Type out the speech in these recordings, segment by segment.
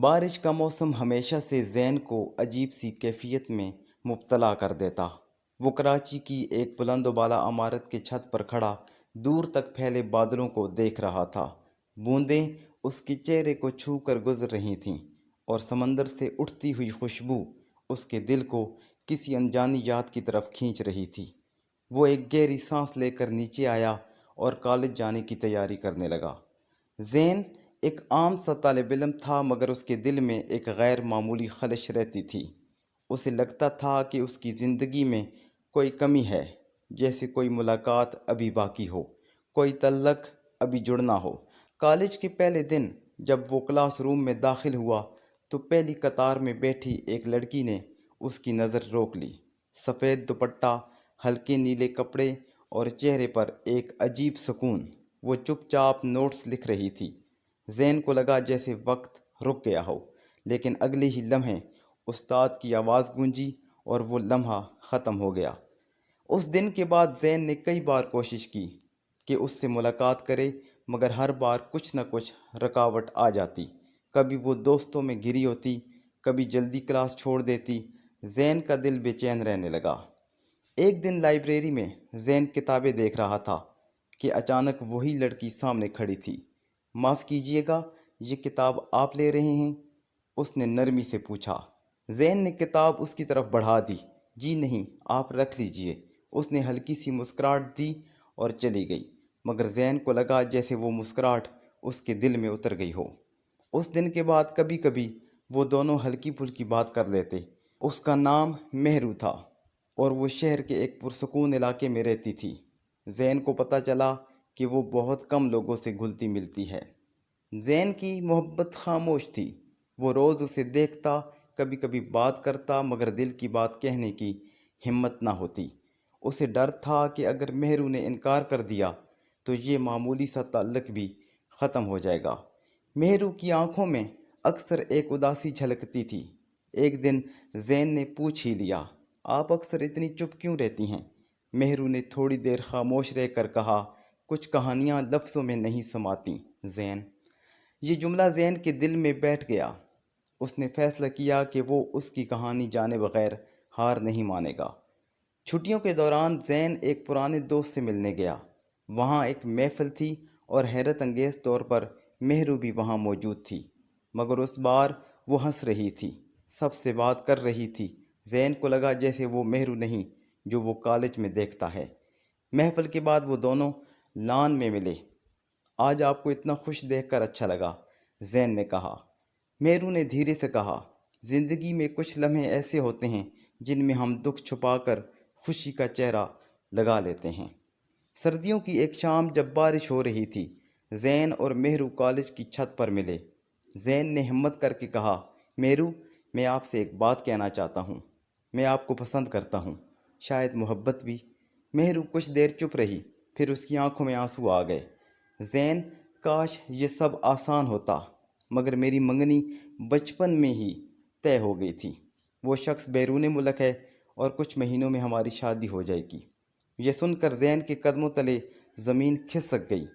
بارش کا موسم ہمیشہ سے زین کو عجیب سی کیفیت میں مبتلا کر دیتا۔ وہ کراچی کی ایک بلند و بالا عمارت کے چھت پر کھڑا دور تک پھیلے بادلوں کو دیکھ رہا تھا۔ بوندیں اس کے چہرے کو چھو کر گزر رہی تھیں اور سمندر سے اٹھتی ہوئی خوشبو اس کے دل کو کسی انجانی یاد کی طرف کھینچ رہی تھی۔ وہ ایک گہری سانس لے کر نیچے آیا اور کالج جانے کی تیاری کرنے لگا۔ زین ایک عام سا طالب علم تھا، مگر اس کے دل میں ایک غیر معمولی خلش رہتی تھی۔ اسے لگتا تھا کہ اس کی زندگی میں کوئی کمی ہے، جیسے کوئی ملاقات ابھی باقی ہو، کوئی تعلق ابھی جڑنا ہو۔ کالج کے پہلے دن جب وہ کلاس روم میں داخل ہوا تو پہلی قطار میں بیٹھی ایک لڑکی نے اس کی نظر روک لی۔ سفید دوپٹہ، ہلکے نیلے کپڑے اور چہرے پر ایک عجیب سکون۔ وہ چپ چاپ نوٹس لکھ رہی تھی۔ زین کو لگا جیسے وقت رک گیا ہو، لیکن اگلے ہی لمحے استاد کی آواز گونجی اور وہ لمحہ ختم ہو گیا۔ اس دن کے بعد زین نے کئی بار کوشش کی کہ اس سے ملاقات کرے، مگر ہر بار کچھ نہ کچھ رکاوٹ آ جاتی۔ کبھی وہ دوستوں میں گھری ہوتی، کبھی جلدی کلاس چھوڑ دیتی۔ زین کا دل بے چین رہنے لگا۔ ایک دن لائبریری میں زین کتابیں دیکھ رہا تھا کہ اچانک وہی لڑکی سامنے کھڑی تھی۔ معاف کیجیے گا، یہ کتاب آپ لے رہے ہیں؟ اس نے نرمی سے پوچھا۔ زین نے کتاب اس کی طرف بڑھا دی۔ جی نہیں، آپ رکھ لیجئے۔ اس نے ہلکی سی مسکراہٹ دی اور چلی گئی، مگر زین کو لگا جیسے وہ مسکراہٹ اس کے دل میں اتر گئی ہو۔ اس دن کے بعد کبھی کبھی وہ دونوں ہلکی پھلکی بات کر لیتے۔ اس کا نام مہرو تھا اور وہ شہر کے ایک پرسکون علاقے میں رہتی تھی۔ زین کو پتہ چلا کہ وہ بہت کم لوگوں سے گھلتی ملتی ہے۔ زین کی محبت خاموش تھی۔ وہ روز اسے دیکھتا، کبھی کبھی بات کرتا، مگر دل کی بات کہنے کی ہمت نہ ہوتی۔ اسے ڈر تھا کہ اگر مہرو نے انکار کر دیا تو یہ معمولی سا تعلق بھی ختم ہو جائے گا۔ مہرو کی آنکھوں میں اکثر ایک اداسی جھلکتی تھی۔ ایک دن زین نے پوچھ ہی لیا، آپ اکثر اتنی چپ کیوں رہتی ہیں؟ مہرو نے تھوڑی دیر خاموش رہ کر کہا، کچھ کہانیاں لفظوں میں نہیں سماتی زین۔ یہ جملہ زین کے دل میں بیٹھ گیا۔ اس نے فیصلہ کیا کہ وہ اس کی کہانی جانے بغیر ہار نہیں مانے گا۔ چھٹیوں کے دوران زین ایک پرانے دوست سے ملنے گیا۔ وہاں ایک محفل تھی اور حیرت انگیز طور پر مہرو بھی وہاں موجود تھی، مگر اس بار وہ ہنس رہی تھی، سب سے بات کر رہی تھی۔ زین کو لگا جیسے وہ مہرو نہیں جو وہ کالج میں دیکھتا ہے۔ محفل کے بعد وہ دونوں لان میں ملے۔ آج آپ کو اتنا خوش دیکھ کر اچھا لگا، زین نے کہا۔ مہرو نے دھیرے سے کہا، زندگی میں کچھ لمحے ایسے ہوتے ہیں جن میں ہم دکھ چھپا کر خوشی کا چہرہ لگا لیتے ہیں۔ سردیوں کی ایک شام جب بارش ہو رہی تھی، زین اور مہرو کالج کی چھت پر ملے۔ زین نے ہمت کر کے کہا، مہرو، میں آپ سے ایک بات کہنا چاہتا ہوں۔ میں آپ کو پسند کرتا ہوں، شاید محبت بھی۔ مہرو کچھ دیر چپ رہی، پھر اس کی آنکھوں میں آنسو آ گئے۔ زین، کاش یہ سب آسان ہوتا، مگر میری منگنی بچپن میں ہی طے ہو گئی تھی۔ وہ شخص بیرون ملک ہے اور کچھ مہینوں میں ہماری شادی ہو جائے گی۔ یہ سن کر زین کے قدموں تلے زمین کھسک گئی۔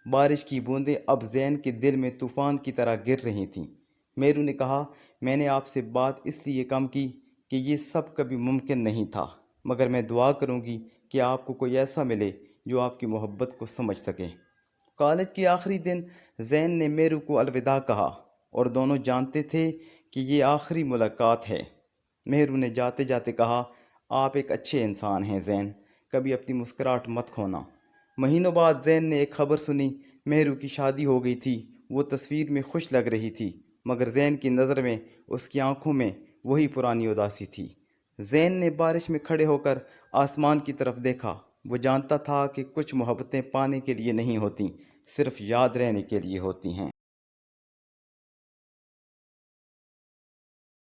بارش کی بوندیں اب زین کے دل میں طوفان کی طرح گر رہی تھیں۔ مہرو نے کہا، میں نے آپ سے بات اس لیے کم کی کہ یہ سب کبھی ممکن نہیں تھا، مگر میں دعا کروں گی کہ آپ کو کوئی ایسا ملے جو آپ کی محبت کو سمجھ سکے۔ کالج کے آخری دن زین نے مہرو کو الوداع کہا اور دونوں جانتے تھے کہ یہ آخری ملاقات ہے۔ مہرو نے جاتے جاتے کہا، آپ ایک اچھے انسان ہیں زین، کبھی اپنی مسکراہٹ مت کھونا۔ مہینوں بعد زین نے ایک خبر سنی، مہرو کی شادی ہو گئی تھی۔ وہ تصویر میں خوش لگ رہی تھی، مگر زین کی نظر میں، اس کی آنکھوں میں وہی پرانی اداسی تھی۔ زین نے بارش میں کھڑے ہو کر آسمان کی طرف دیکھا۔ وہ جانتا تھا کہ کچھ محبتیں پانے کے لیے نہیں ہوتیں، صرف یاد رہنے کے لیے ہوتی ہیں۔